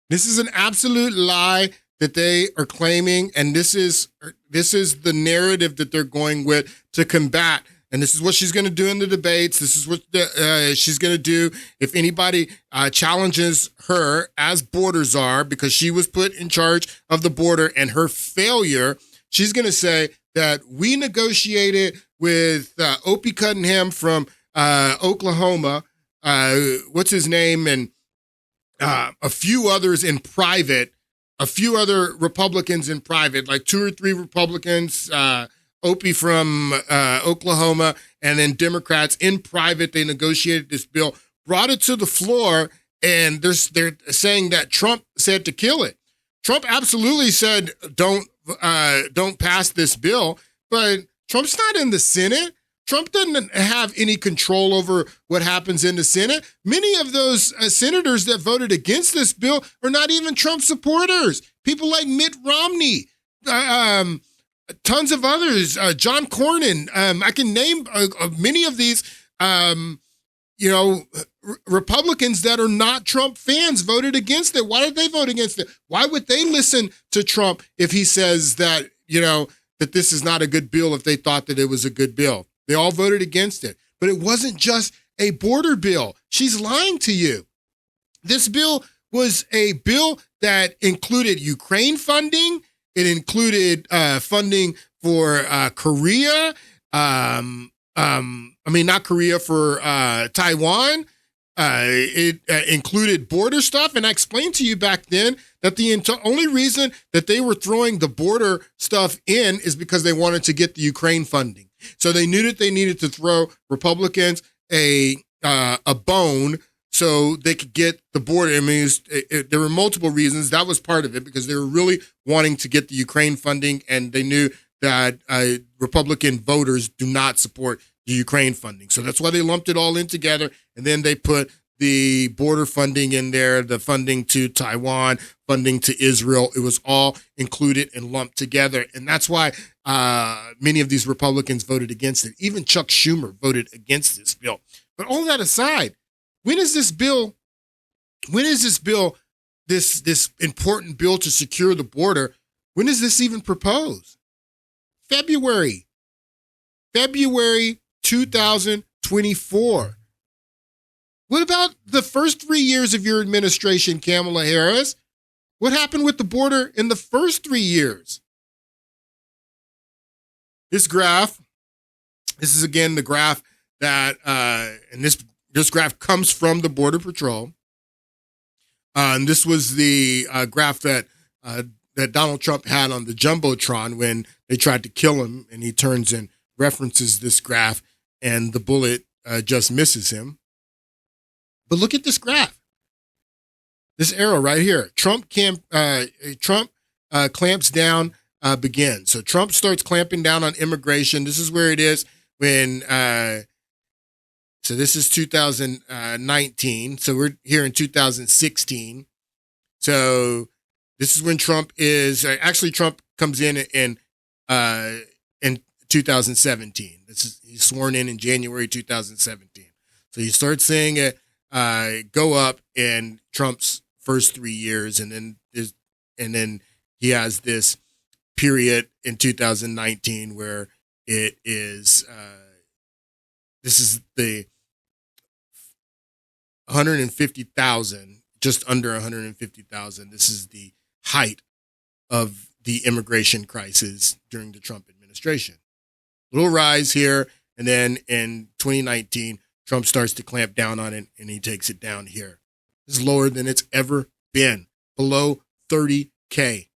This is an absolute lie that they are claiming, and this is the narrative that they're going with to combat. And this is what she's going to do in the debates. This is what she's going to do if anybody challenges her as border czar, because she was put in charge of the border, and her failure, she's going to say that we negotiated with Opie Cunningham from Oklahoma, what's his name, and a few others in private, a few other Republicans in private, like 2 or 3 Republicans, Opie from Oklahoma, and then Democrats in private. They negotiated this bill, brought it to the floor, and they're saying that Trump said to kill it. Trump absolutely said don't pass this bill, but Trump's not in the Senate. Trump doesn't have any control over what happens in the Senate. Many of those senators that voted against this bill are not even Trump supporters. People like Mitt Romney, tons of others, John Cornyn. I can name many of these, Republicans that are not Trump fans voted against it. Why did they vote against it? Why would they listen to Trump if he says that, that this is not a good bill, if they thought that it was a good bill? They all voted against it. But it wasn't just a border bill. She's lying to you. This bill was a bill that included Ukraine funding. It included funding for Korea. Not Korea, for Taiwan. It included border stuff. And I explained to you back then that the only reason that they were throwing the border stuff in is because they wanted to get the Ukraine funding. So they knew that they needed to throw Republicans a bone so they could get the border. I mean, there were multiple reasons. That was part of it, because they were really wanting to get the Ukraine funding, and they knew that Republican voters do not support the Ukraine funding. So that's why they lumped it all in together, and then they put the border funding in there, the funding to Taiwan, funding to Israel. It was all included and lumped together, and that's why many of these Republicans voted against it. Even Chuck Schumer voted against this bill. But all that aside, when is this important bill to secure the border, when is this even proposed? February 2024. What about the first 3 years of your administration, Kamala Harris? What happened with the border in the first 3 years? This graph, this is again the graph that, and this graph comes from the Border Patrol. And this was the graph that Donald Trump had on the Jumbotron when they tried to kill him, and he turns and references this graph, and the bullet just misses him. But look at this graph. This arrow right here. Trump clamps down, begins. So Trump starts clamping down on immigration. This is where it is when, so this is 2019. So we're here in 2016. So this is when Trump comes in 2017. He's sworn in January 2017. So he starts saying it go up in Trump's first 3 years, and then he has this period in 2019 where it is this is the 150,000, just under 150,000. This is the height of the immigration crisis during the Trump administration. Little rise here, and then in 2019, Trump starts to clamp down on it, and he takes it down here. It's lower than it's ever been, below 30K.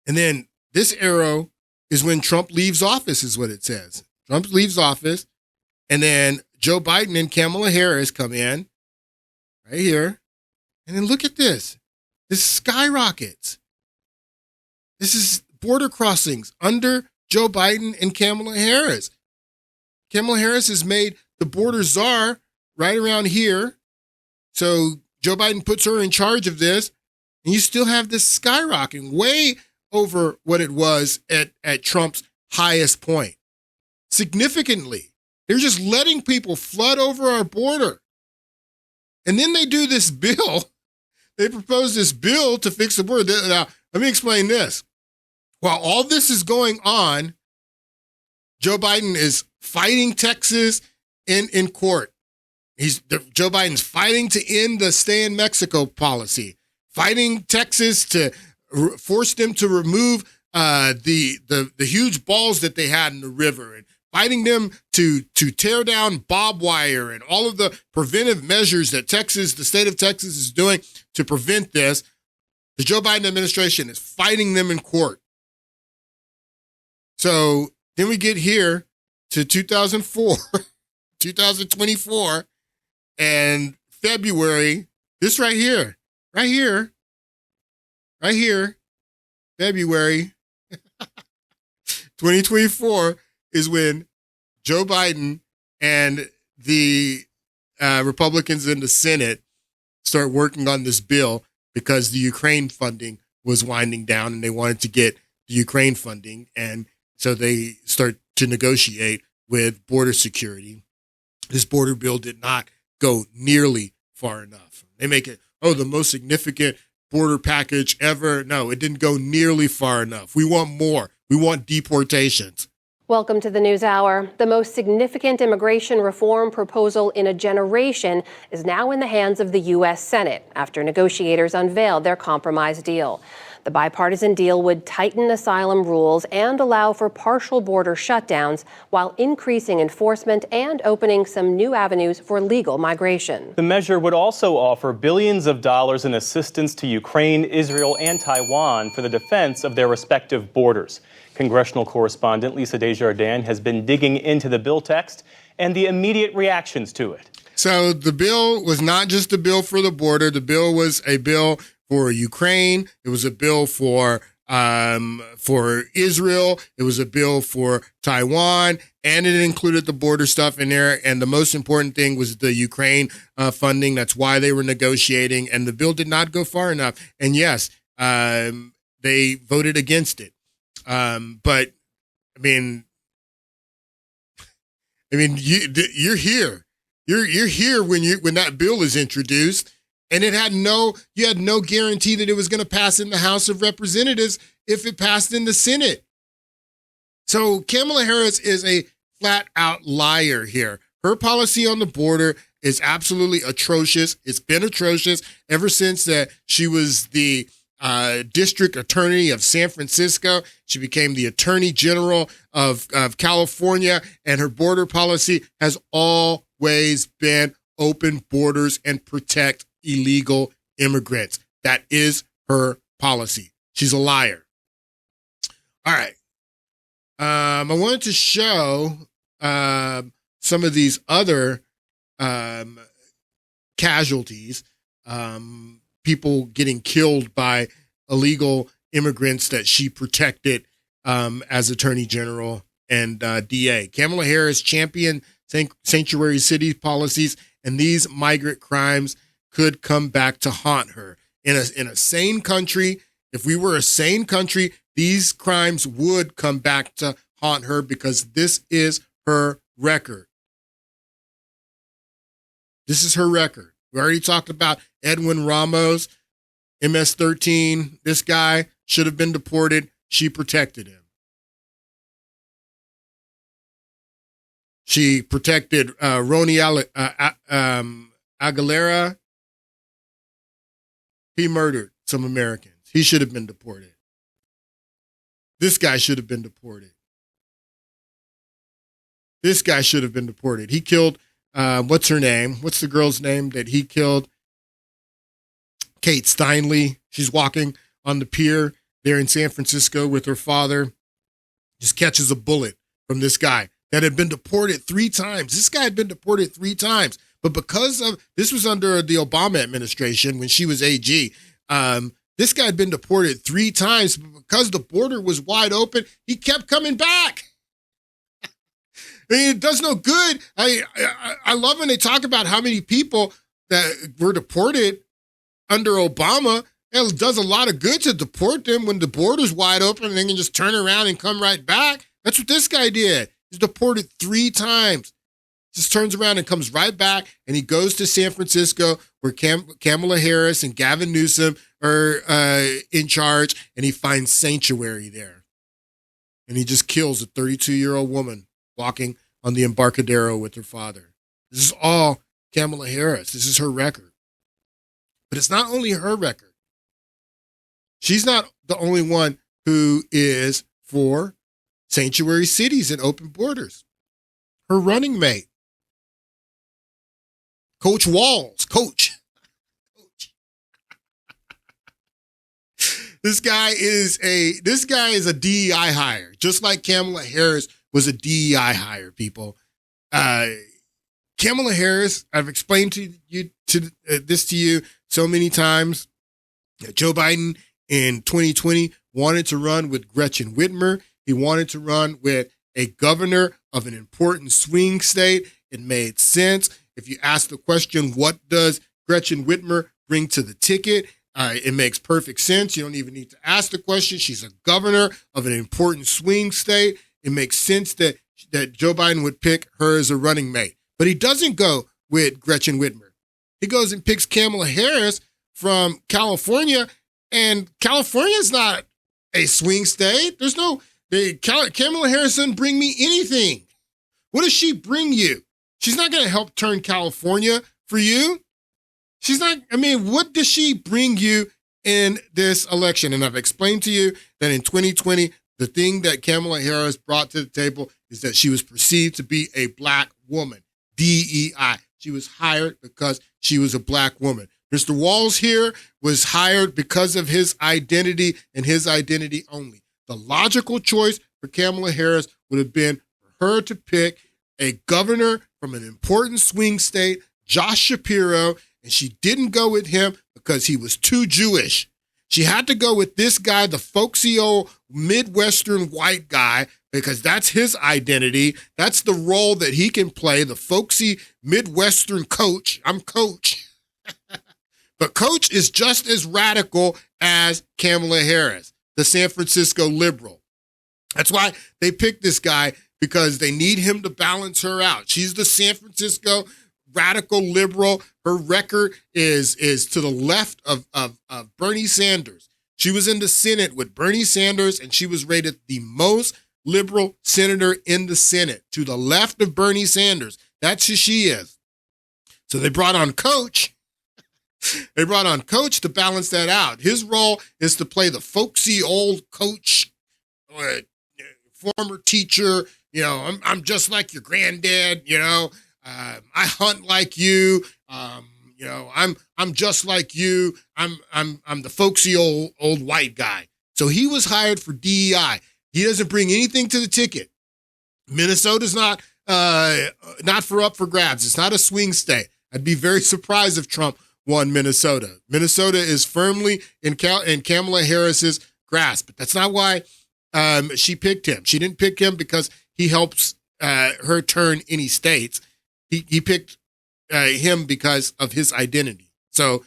And then this arrow is when Trump leaves office, is what it says. Trump leaves office, and then Joe Biden and Kamala Harris come in right here. And then look at this. This skyrockets. This is border crossings under Joe Biden and Kamala Harris. Kamala Harris has made the border czar right around here. So Joe Biden puts her in charge of this, and you still have this skyrocketing way over what it was at Trump's highest point. Significantly. They're just letting people flood over our border. And then they do this bill. They propose this bill to fix the border. Now, let me explain this. While all this is going on, Joe Biden is fighting Texas in court. Joe Biden's fighting to end the stay in Mexico policy, fighting Texas to force them to remove the huge balls that they had in the river, and fighting them to tear down barbed wire and all of the preventive measures that the state of Texas is doing to prevent this. The Joe Biden administration is fighting them in court. So then we get here to 2024, and February, this right here, February 2024 is when Joe Biden and the Republicans in the Senate start working on this bill because the Ukraine funding was winding down and they wanted to get the Ukraine funding. And so they start to negotiate with border security. This border bill did not go nearly far enough. They make it, the most significant border package ever. No, it didn't go nearly far enough. We want more. We want deportations. Welcome to the News Hour. The most significant immigration reform proposal in a generation is now in the hands of the U.S. Senate after negotiators unveiled their compromise deal. The bipartisan deal would tighten asylum rules and allow for partial border shutdowns while increasing enforcement and opening some new avenues for legal migration. The measure would also offer billions of dollars in assistance to Ukraine, Israel, and Taiwan for the defense of their respective borders. Congressional correspondent Lisa Desjardins has been digging into the bill text and the immediate reactions to it. So the bill was not just a bill for the border. The bill was a bill for Ukraine. It was a bill for Israel. It was a bill for Taiwan, and it included the border stuff in there. And the most important thing was the Ukraine funding. That's why they were negotiating. And the bill did not go far enough. And yes, they voted against it. But I mean, you're here. You're here when that bill is introduced. And you had no guarantee that it was going to pass in the House of Representatives if it passed in the Senate. So Kamala Harris is a flat out liar here. Her policy on the border is absolutely atrocious. It's been atrocious ever since that she was the district attorney of San Francisco. She became the attorney general of California, and her border policy has always been open borders and protect illegal immigrants. That is her policy. She's a liar. All right. I wanted to show some of these other casualties, people getting killed by illegal immigrants that she protected as Attorney General and DA. Kamala Harris championed sanctuary city policies, and these migrant crimes could come back to haunt her. In a sane country, if we were a sane country, these crimes would come back to haunt her because this is her record. This is her record. We already talked about Edwin Ramos, MS-13. This guy should have been deported. She protected him. She protected Roni Aguilera. He murdered some Americans. He should have been deported. This guy should have been deported. This guy should have been deported. He killed, what's her name? What's the girl's name that he killed? Kate Steinle. She's walking on the pier there in San Francisco with her father. Just catches a bullet from this guy that had been deported 3 times. This guy had been deported 3 times. But because of, this was under the Obama administration when she was AG. This guy had been deported 3 times, but because the border was wide open, he kept coming back. I mean, it does no good. I love when they talk about how many people that were deported under Obama. It does a lot of good to deport them when the border's wide open and they can just turn around and come right back. That's what this guy did. He's deported 3 times. Just turns around and comes right back, and he goes to San Francisco where Kamala Harris and Gavin Newsom are in charge, and he finds sanctuary there. And he just kills a 32-year-old woman walking on the Embarcadero with her father. This is all Kamala Harris. This is her record. But it's not only her record. She's not the only one who is for sanctuary cities and open borders. Her running mate, Coach Walz, Coach. This guy is a DEI hire, just like Kamala Harris was a DEI hire, people. Kamala Harris, I've explained this to you so many times. Joe Biden in 2020 wanted to run with Gretchen Whitmer. He wanted to run with a governor of an important swing state. It made sense. If you ask the question, what does Gretchen Whitmer bring to the ticket? It makes perfect sense. You don't even need to ask the question. She's a governor of an important swing state. It makes sense that Joe Biden would pick her as a running mate. But he doesn't go with Gretchen Whitmer. He goes and picks Kamala Harris from California, and California's not a swing state. Kamala Harris doesn't bring me anything. What does she bring you? She's not going to help turn California for you. What does she bring you in this election? And I've explained to you that in 2020, the thing that Kamala Harris brought to the table is that she was perceived to be a black woman, DEI. She was hired because she was a black woman. Mr. Walz here was hired because of his identity and his identity only. The logical choice for Kamala Harris would have been for her to pick a governor from an important swing state, Josh Shapiro, and she didn't go with him because he was too Jewish. She had to go with this guy, the folksy old Midwestern white guy, because that's his identity. That's the role that he can play, the folksy Midwestern coach. I'm coach. But Coach is just as radical as Kamala Harris, the San Francisco liberal. That's why they picked this guy, because they need him to balance her out. She's the San Francisco radical liberal. Her record is to the left of Bernie Sanders. She was in the Senate with Bernie Sanders, and she was rated the most liberal senator in the Senate, to the left of Bernie Sanders. That's who she is. So they brought on Coach. They brought on Coach to balance that out. His role is to play the folksy old coach, former teacher. You know, I'm just like your granddad. You know, I hunt like you. You know, I'm just like you. I'm the folksy old white guy. So he was hired for DEI. He doesn't bring anything to the ticket. Minnesota's not up for grabs. It's not a swing state. I'd be very surprised if Trump won Minnesota. Minnesota is firmly in Kamala Harris's grasp, but that's not why she picked him. She didn't pick him because he helps her turn any states. He picked him because of his identity. So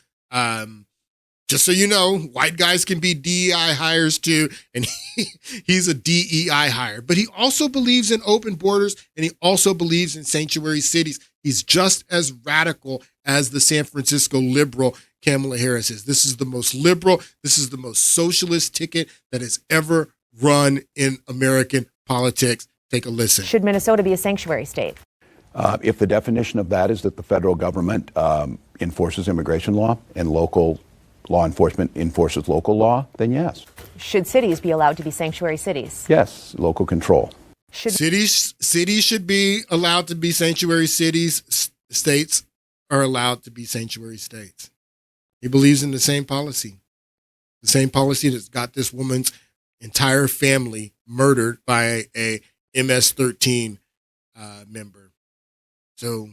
just so you know, white guys can be DEI hires too, and he's a DEI hire. But he also believes in open borders, and he also believes in sanctuary cities. He's just as radical as the San Francisco liberal Kamala Harris is. This is the most liberal, this is the most socialist ticket that has ever run in American politics. Take a listen. Should Minnesota be a sanctuary state? If the definition of that is that the federal government enforces immigration law and local law enforcement enforces local law, then yes. Should cities be allowed to be sanctuary cities? Yes, local control. Cities should be allowed to be sanctuary cities. States are allowed to be sanctuary states. He believes in the same policy that's got this woman's entire family murdered by a MS-13 member. So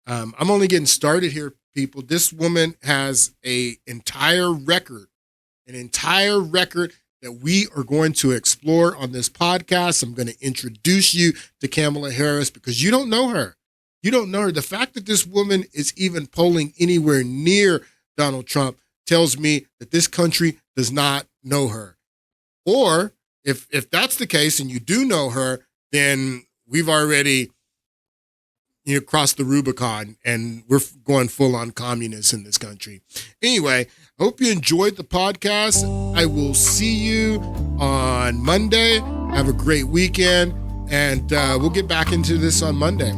I'm only getting started here, people. This woman has an entire record that we are going to explore on this podcast. I'm going to introduce you to Kamala Harris because you don't know her. You don't know her. The fact that this woman is even polling anywhere near Donald Trump tells me that this country does not know her. Or if that's the case and you do know her, then we've already crossed the Rubicon and we're going full on communists in this country. Anyway, I hope you enjoyed the podcast. I will see you on Monday. Have a great weekend, and we'll get back into this on Monday.